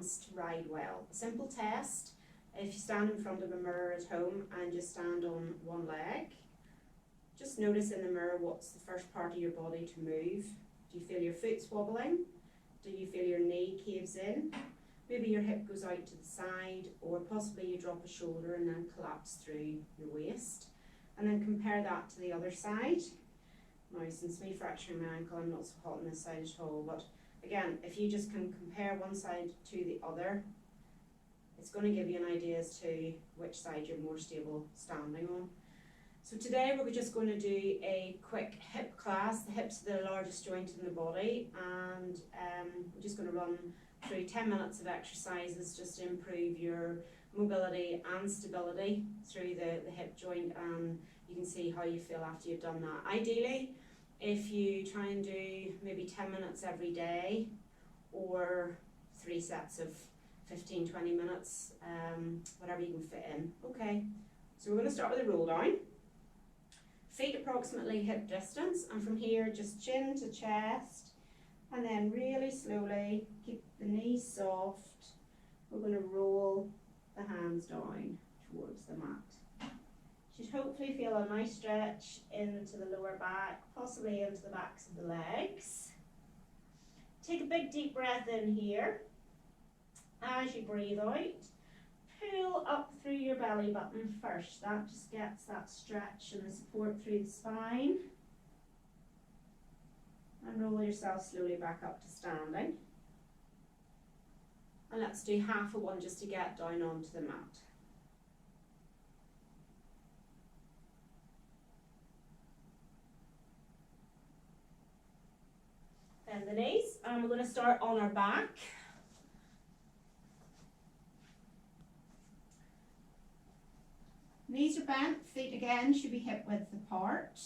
chance to ride well. A simple test: if you stand in front of a mirror at home and just stand on one leg, just notice in the mirror what's the first part of your body to move. Do you feel your foot's wobbling? Do you feel your knee caves in? Maybe your hip goes out to the side, or possibly you drop a shoulder and then collapse through your waist. And then compare that to the other side. Now, since me fracturing my ankle, I'm not so hot on this side at all, but again, if you just can compare one side to the other, it's going to give you an idea as to which side you're more stable standing on. So today we're just going to do a quick hip class. The hips are the largest joint in the body, and we're just going to run through 10 minutes of exercises just to improve your mobility and stability through the hip joint, and you can see how you feel after you've done that. Ideally, if you try and do maybe 10 minutes every day, or 3 sets of 15-20 minutes, whatever you can fit in. Okay, so we're going to start with a roll down. Feet approximately hip distance, and from here just chin to chest, and then really slowly keep the knees soft. We're going to roll the hands down towards the mat. Should hopefully feel a nice stretch into the lower back, possibly into the backs of the legs. Take a big deep breath in here. As you breathe out, pull up through your belly button first. That just gets that stretch and the support through the spine. And roll yourself slowly back up to standing. And let's do half of one just to get down onto the mat. Bend the knees, and we're going to start on our back. Knees are bent, feet again should be hip width apart,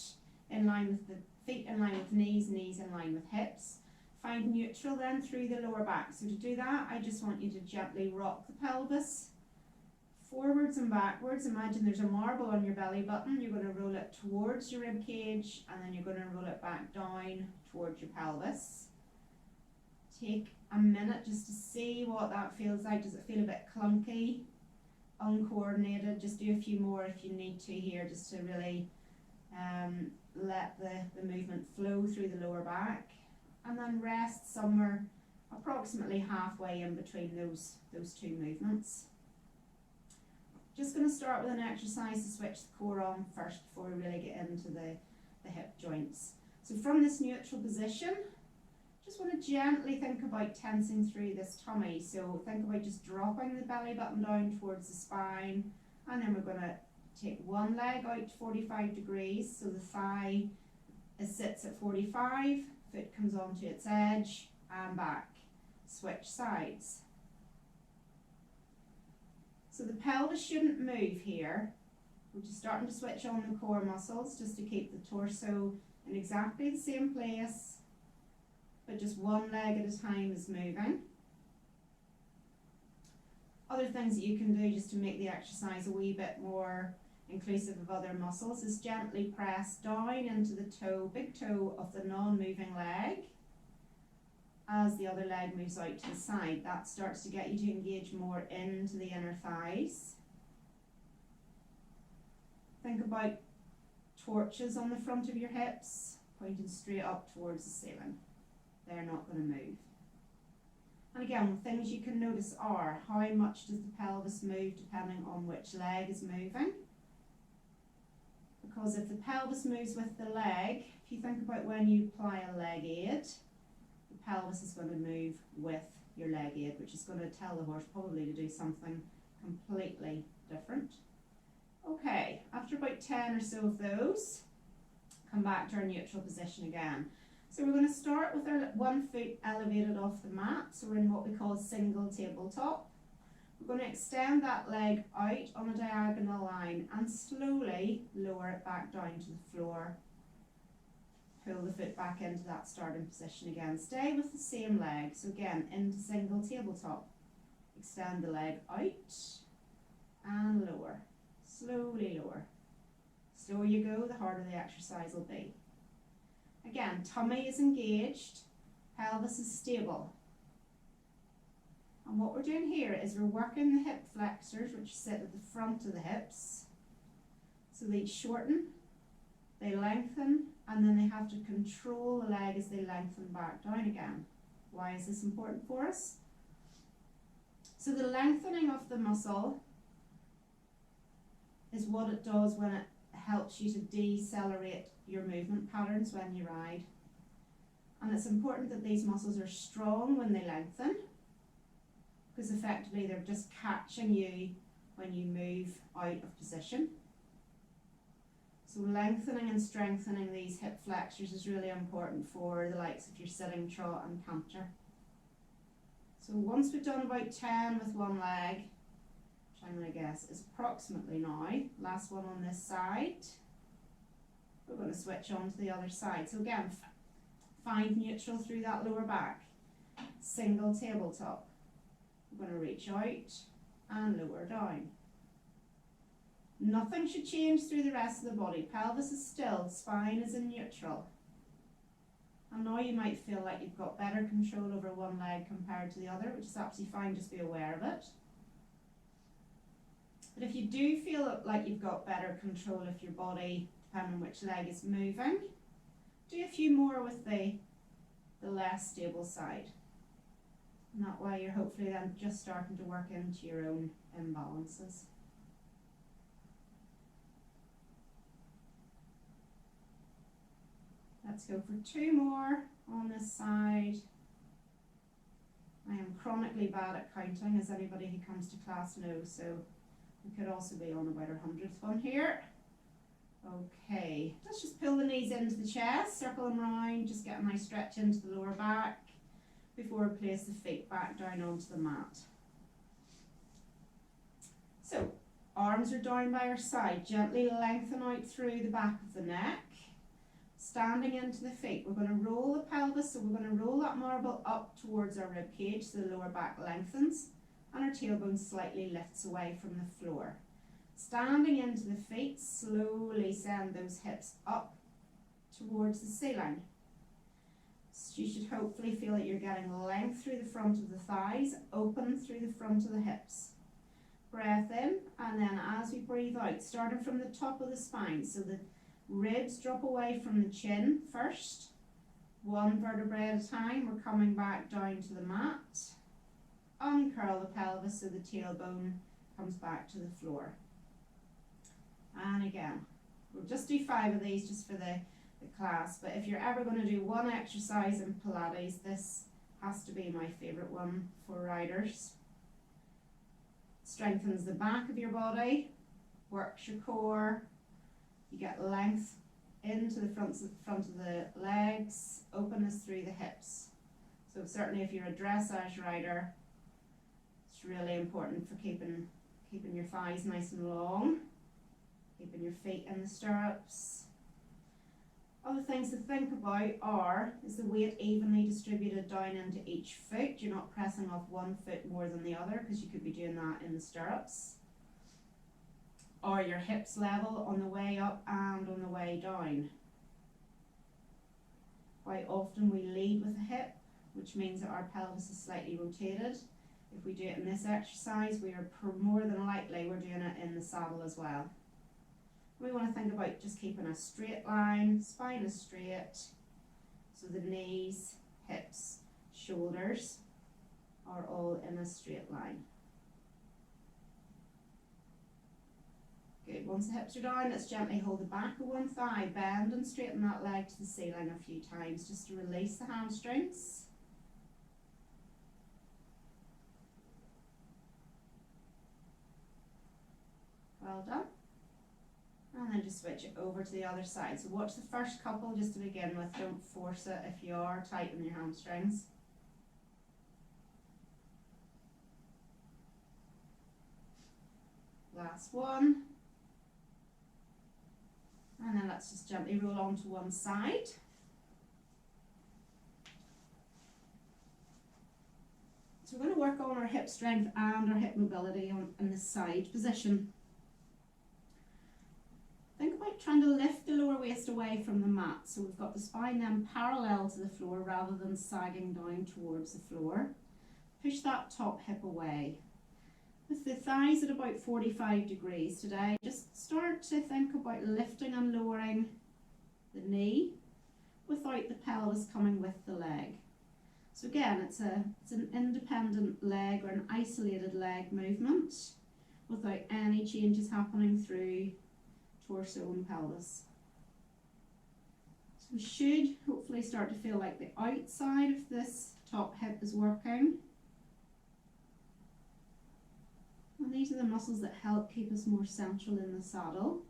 in line with the feet in line with knees, knees in line with hips. Find neutral then through the lower back. So to do that, I just want you to gently rock the pelvis forwards and backwards. Imagine there's a marble on your belly button. You're going to roll it towards your rib cage, and then you're going to roll it back down towards your pelvis. Take a minute just to see what that feels like. Does it feel a bit clunky, uncoordinated? Just do a few more if you need to here, just to really let the movement flow through the lower back, and then rest somewhere approximately halfway in between those two movements. Just going to start with an exercise to switch the core on first before we really get into the hip joints. So from this neutral position, just want to gently think about tensing through this tummy. So think about just dropping the belly button down towards the spine, and then we're going to take one leg out 45 degrees, so the thigh sits at 45, foot comes onto its edge, and back. Switch sides. So the pelvis shouldn't move here. We're just starting to switch on the core muscles just to keep the torso in exactly the same place, but just one leg at a time is moving. Other things that you can do just to make the exercise a wee bit more inclusive of other muscles is gently press down into the toe, big toe of the non-moving leg as the other leg moves out to the side. That starts to get you to engage more into the inner thighs. Think about torches on the front of your hips, pointing straight up towards the ceiling. They're not going to move. And again, things you can notice are how much does the pelvis move depending on which leg is moving. Because if the pelvis moves with the leg, if you think about when you apply a leg aid, the pelvis is going to move with your leg aid, which is going to tell the horse probably to do something completely different. Okay, after about 10 or so of those, come back to our neutral position again. So we're going to start with our one foot elevated off the mat, so we're in what we call single tabletop. We're going to extend that leg out on a diagonal line and slowly lower it back down to the floor. Pull the foot back into that starting position again. Stay with the same leg, so again into single tabletop. Extend the leg out and lower. Slowly lower. The slower you go, the harder the exercise will be. Again, tummy is engaged, pelvis is stable. And what we're doing here is we're working the hip flexors, which sit at the front of the hips. So they shorten, they lengthen, and then they have to control the leg as they lengthen back down again. Why is this important for us? So the lengthening of the muscle is what it does when it helps you to decelerate your movement patterns when you ride. And it's important that these muscles are strong when they lengthen, because effectively they're just catching you when you move out of position. So lengthening and strengthening these hip flexors is really important for the likes of your sitting, trot and canter. So once we've done about 10 with one leg, which I'm going to guess is approximately now, last one on this side, we're going to switch on to the other side. So again, find neutral through that lower back. Single tabletop. We're going to reach out and lower down. Nothing should change through the rest of the body. Pelvis is still, spine is in neutral. And now you might feel like you've got better control over one leg compared to the other, which is absolutely fine, just be aware of it. But if you do feel like you've got better control of your body, depending on which leg is moving, do a few more with the less stable side. And that way you're hopefully then just starting to work into your own imbalances. Let's go for 2 more on this side. I am chronically bad at counting, as anybody who comes to class knows, so we could also be on about our 100th one here. Okay, let's just pull the knees into the chest, circle them round, just get a nice stretch into the lower back before we place the feet back down onto the mat. So, arms are down by our side, gently lengthen out through the back of the neck. Standing into the feet, we're going to roll the pelvis, so we're going to roll that marble up towards our rib cage so the lower back lengthens and our tailbone slightly lifts away from the floor. Standing into the feet, slowly send those hips up towards the ceiling. So you should hopefully feel that you're getting length through the front of the thighs, open through the front of the hips. Breath in, and then as we breathe out, starting from the top of the spine, so the ribs drop away from the chin first, one vertebrae at a time. We're coming back down to the mat. Uncurl the pelvis so the tailbone comes back to the floor. And again, we'll just do 5 of these just for the class, but if you're ever going to do one exercise in Pilates, this has to be my favourite one for riders. Strengthens the back of your body, works your core. You get length into the front of the legs, openness through the hips. So certainly if you're a dressage rider, it's really important for keeping your thighs nice and long, keeping your feet in the stirrups. Other things to think about is the weight evenly distributed down into each foot. You're not pressing off one foot more than the other, because you could be doing that in the stirrups. Or your hips level on the way up and on the way down. Quite often we lead with the hip, which means that our pelvis is slightly rotated. If we do it in this exercise, we are more than likely we're doing it in the saddle as well. We want to think about just keeping a straight line, spine is straight, so the knees, hips, shoulders are all in a straight line. Good, once the hips are down, let's gently hold the back of one thigh, bend and straighten that leg to the ceiling a few times just to release the hamstrings. Well done. And then just switch it over to the other side. So watch the first couple just to begin with, don't force it if you are, tighten your hamstrings. Last one. And then let's just gently roll on to one side. So we're going to work on our hip strength and our hip mobility in the side position. Think about trying to lift the lower waist away from the mat. So we've got the spine then parallel to the floor rather than sagging down towards the floor. push that top hip away. With the thighs at about 45 degrees today, just start to think about lifting and lowering the knee without the pelvis coming with the leg. So again, it's an independent leg or an isolated leg movement without any changes happening through torso and pelvis. So we should hopefully start to feel like the outside of this top hip is working. And these are the muscles that help keep us more central in the saddle.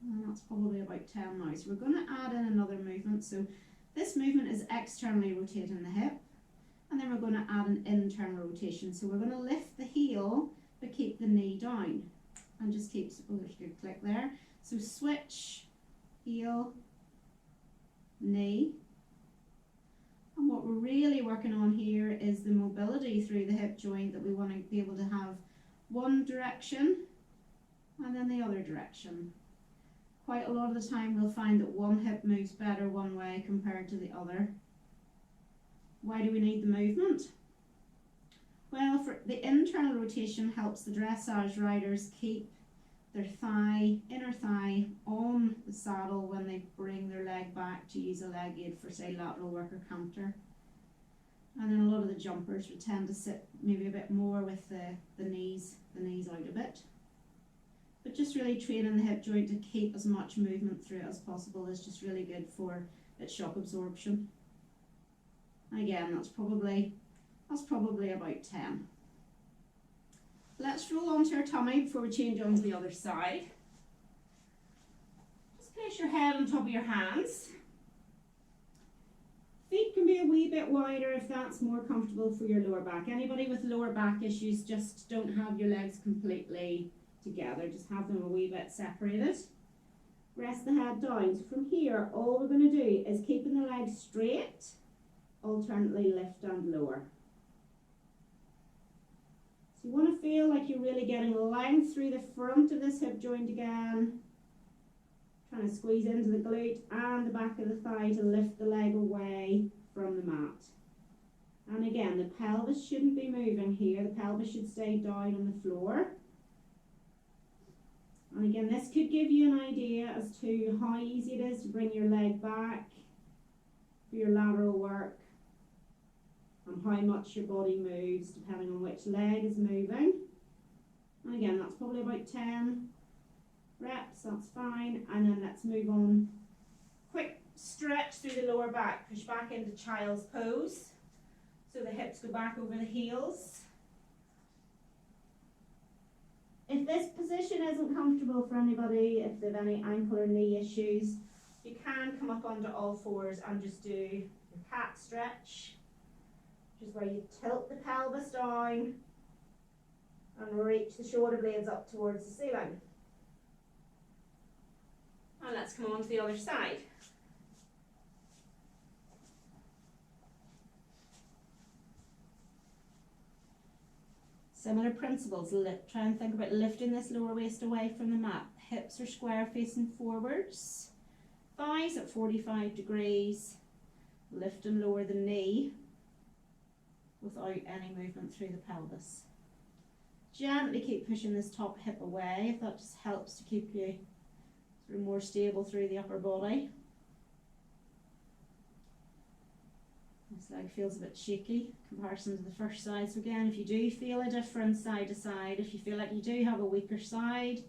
And that's probably about 10 now. So we're going to add in another movement. So this movement is externally rotating the hip. And then we're going to add an internal rotation. So we're going to lift the heel, but keep the knee down. And just keep, oh, there's a good click there. So switch, heel, knee. And what we're really working on here is the mobility through the hip joint, that we want to be able to have one direction and then the other direction. Quite a lot of the time we'll find that one hip moves better one way compared to the other. Why do we need the movement? Well, for the internal rotation helps the dressage riders keep their thigh, inner thigh, on the saddle when they bring their leg back to use a leg aid for, say, lateral work or canter. And then a lot of the jumpers would tend to sit maybe a bit more with the knees out a bit. But just really training the hip joint to keep as much movement through it as possible is just really good for its shock absorption. And again, that's probably about 10. Let's roll onto our tummy before we change on to the other side. Just place your head on top of your hands. Feet can be a wee bit wider if that's more comfortable for your lower back. Anybody with lower back issues, just don't have your legs completely together. Just have them a wee bit separated. Rest the head down. So from here, all we're going to do is keeping the legs straight, alternately lift and lower. You want to feel like you're really getting length through the front of this hip joint again. Trying to squeeze into the glute and the back of the thigh to lift the leg away from the mat. And again, the pelvis shouldn't be moving here. The pelvis should stay down on the floor. And again, this could give you an idea as to how easy it is to bring your leg back for your lateral work, and how much your body moves depending on which leg is moving. And again, that's probably about 10 reps, that's fine. And then let's move on. Quick stretch through the lower back, push back into child's pose. So the hips go back over the heels. If this position isn't comfortable for anybody, if they have any ankle or knee issues, you can come up onto all fours and just do your cat stretch, which is where you tilt the pelvis down and reach the shoulder blades up towards the ceiling. And let's come on to the other side. Similar principles. Try and think about lifting this lower waist away from the mat. Hips are square facing forwards. Thighs at 45 degrees. Lift and lower the knee without any movement through the pelvis. Gently keep pushing this top hip away, if that just helps to keep you sort of more stable through the upper body. This leg feels a bit shaky in comparison to the first side. So again, if you do feel a difference side to side, if you feel like you do have a weaker side,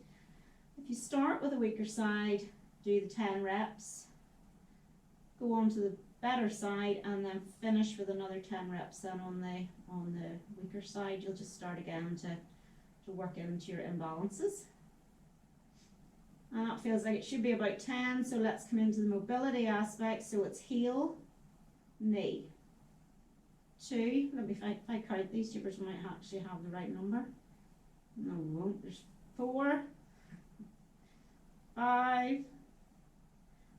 if you start with a weaker side, do the 10 reps, go on to the better side, and then finish with another 10 reps then on the weaker side. You'll just start again to work into your imbalances. And that feels like it should be about 10, so let's come into the mobility aspect. So it's heel, knee, 2, let me, if I count these, Jupers might actually have the right number. No, we won't. There's 4, 5,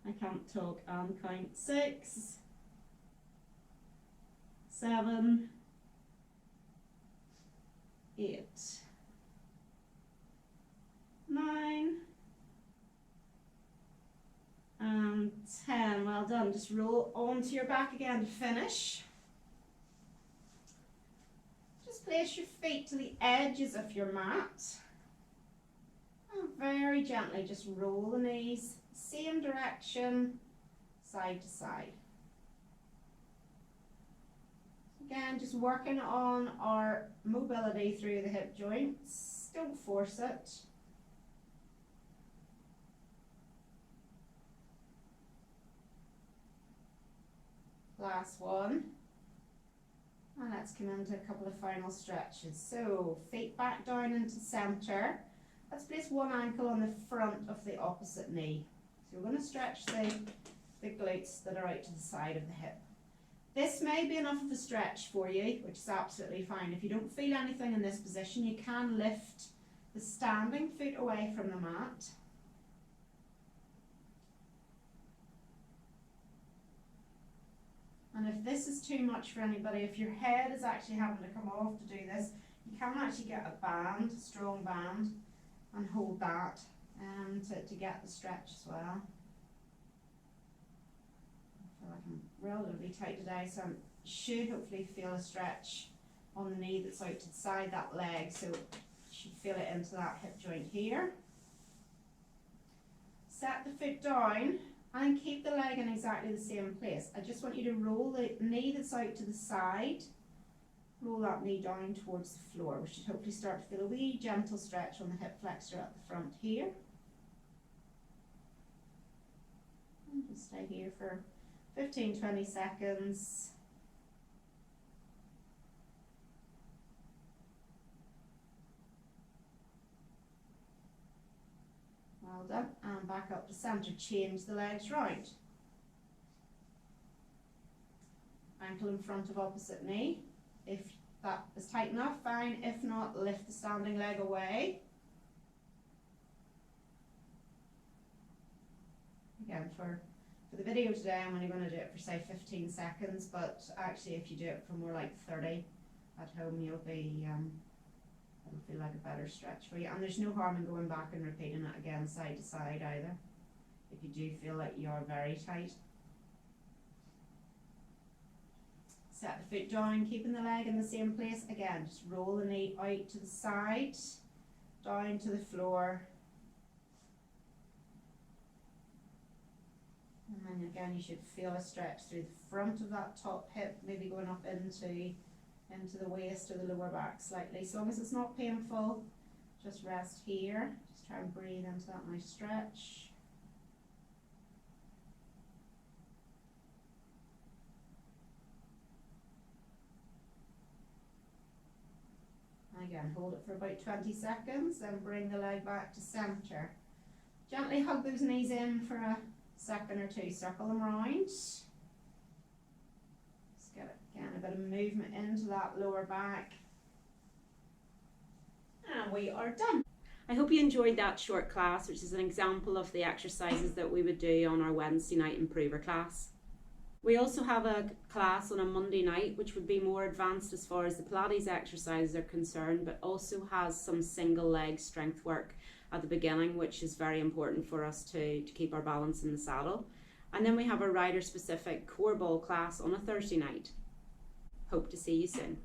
I can't talk and count, 6, 7, 8, 9, and 10. Well Well done. Just roll onto your back again to finish. Just place your feet to the edges of your mat. And very gently just roll the knees, same direction, side to side. Again, just working on our mobility through the hip joints. Don't force it. Last one. And let's come into a couple of final stretches. So, feet back down into center. Let's place one ankle on the front of the opposite knee. So we're going to stretch the glutes that are out to the side of the hip. This may be enough of a stretch for you, which is absolutely fine. If you don't feel anything in this position, you can lift the standing foot away from the mat. And if this is too much for anybody, if your head is actually having to come off to do this, you can actually get a band, a strong band, and hold that to get the stretch as well. I feel like I'm relatively tight today, so I should hopefully feel a stretch on the knee that's out to the side, that leg, so you should feel it into that hip joint here. Set the foot down and keep the leg in exactly the same place. I just want you to roll the knee that's out to the side, roll that knee down towards the floor. We should hopefully start to feel a wee gentle stretch on the hip flexor at the front here. And just stay here for 15-20 seconds. Well done, and back up to centre. Change the legs round. Ankle in front of opposite knee. If that is tight enough, fine. If not, lift the standing leg away. Again, for the video today, I'm only going to do it for say 15 seconds, but actually if you do it for more like 30 at home, you'll be it'll feel like a better stretch for you. And there's no harm in going back and repeating it again side to side either, if you do feel like you are very tight. Set the foot down, keeping the leg in the same place. Again, just roll the knee out to the side, down to the floor. And then again, you should feel a stretch through the front of that top hip, maybe going up into the waist or the lower back slightly. So long as it's not painful, just rest here. Just try and breathe into that nice stretch. And again, hold it for about 20 seconds, then bring the leg back to center. Gently hug those knees in for a second or two, circle them around. Just get again a bit of movement into that lower back. And we are done. I hope you enjoyed that short class, which is an example of the exercises that we would do on our Wednesday night improver class. We also have a class on a Monday night, which would be more advanced as far as the Pilates exercises are concerned, but also has some single leg strength work at the beginning, which is very important for us to keep our balance in the saddle. And then we have a rider specific Coreball class on a Thursday night. Hope to see you soon.